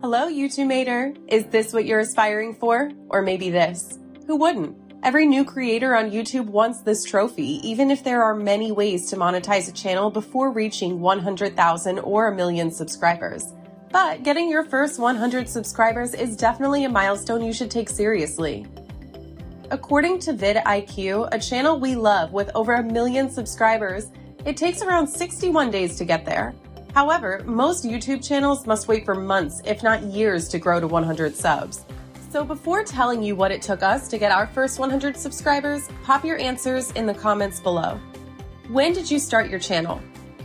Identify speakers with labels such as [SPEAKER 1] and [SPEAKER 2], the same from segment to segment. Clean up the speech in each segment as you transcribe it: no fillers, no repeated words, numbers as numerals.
[SPEAKER 1] Hello, YouTubeator. Is this what you're aspiring for? Or maybe this? Who wouldn't? Every new creator on YouTube wants this trophy, even if there are many ways to monetize a channel before reaching 100,000 or a million subscribers. But getting your first 100 subscribers is definitely a milestone you should take seriously. According to vidIQ, a channel we love with over 1 million subscribers, it takes around 61 days to get there. However, most YouTube channels must wait for months, if not years, to grow to 100 subs. So before telling you what it took us to get our first 100 subscribers, pop your answers in the comments below. When did you start your channel?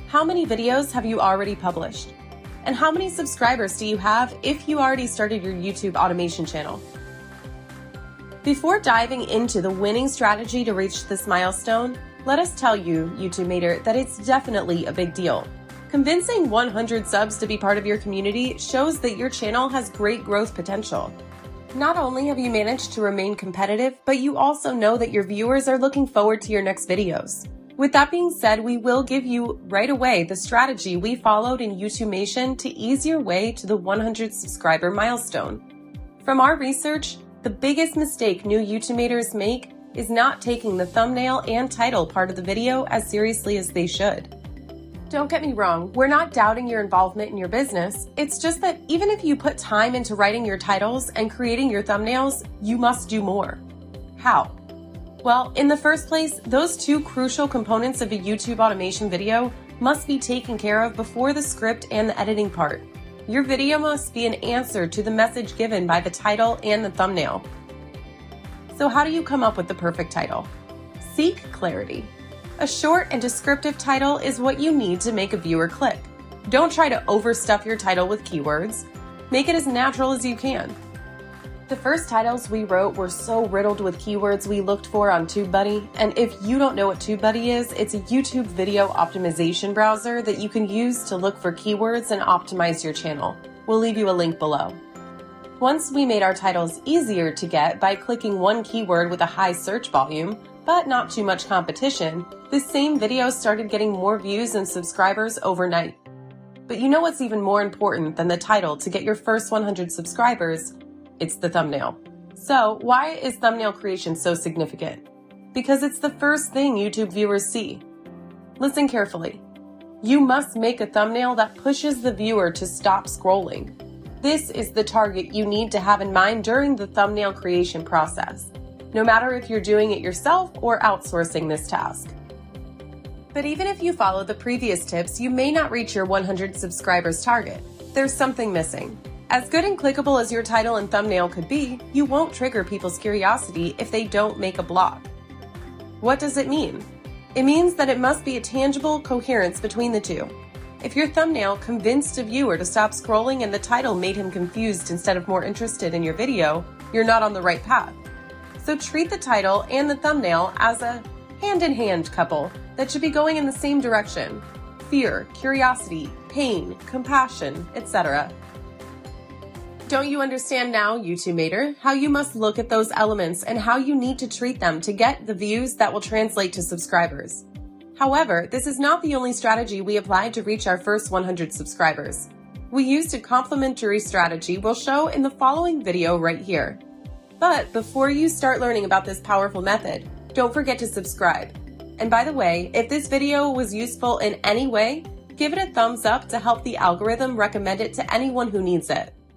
[SPEAKER 1] How many videos have you already published? And how many subscribers do you have if you already started your YouTube automation channel? Before diving into the winning strategy to reach this milestone, let us tell you, YouTubeator, that it's definitely a big deal. Convincing 100 subs to be part of your community shows that your channel has great growth potential. Not only have you managed to remain competitive, but you also know that your viewers are looking forward to your next videos. With that being said, we will give you right away the strategy we followed in YouTubemation to ease your way to the 100 subscriber milestone. From our research, the biggest mistake new YouTubeators make is not taking the thumbnail and title part of the video as seriously as they should. Don't get me wrong, we're not doubting your involvement in your business. It's just that even if you put time into writing your titles and creating your thumbnails, you must do more. How? Well, in the first place, those two crucial components of a YouTube automation video must be taken care of before the script and the editing part. Your video must be an answer to the message given by the title and the thumbnail. So how do you come up with the perfect title? Seek clarity. A short and descriptive title is what you need to make a viewer click. Don't try to overstuff your title with keywords. Make it as natural as you can. The first titles we wrote were so riddled with keywords we looked for on TubeBuddy, and if you don't know what TubeBuddy is, it's a YouTube video optimization browser that you can use to look for keywords and optimize your channel. We'll leave you a link below. Once we made our titles easier to get by clicking one keyword with a high search volume, but not too much competition, the same video started getting more views and subscribers overnight. But you know what's even more important than the title to get your first 100 subscribers? It's the thumbnail. So why is thumbnail creation so significant? Because it's the first thing YouTube viewers see. Listen carefully. You must make a thumbnail that pushes the viewer to stop scrolling. This is the target you need to have in mind during the thumbnail creation process, no matter if you're doing it yourself or outsourcing this task. But even if you follow the previous tips, you may not reach your 100 subscribers target. There's something missing. As good and clickable as your title and thumbnail could be, you won't trigger people's curiosity if they don't make a block. What does it mean? It means that it must be a tangible coherence between the two. If your thumbnail convinced a viewer to stop scrolling and the title made him confused instead of more interested in your video, you're not on the right path. So treat the title and the thumbnail as a hand-in-hand couple that should be going in the same direction. Fear, curiosity, pain, compassion, etc. Don't you understand now, YouTubemator, how you must look at those elements and how you need to treat them to get the views that will translate to subscribers? However, this is not the only strategy we applied to reach our first 100 subscribers. We used a complementary strategy we'll show in the following video right here. But before you start learning about this powerful method, don't forget to subscribe. And by the way, if this video was useful in any way, give it a thumbs up to help the algorithm recommend it to anyone who needs it.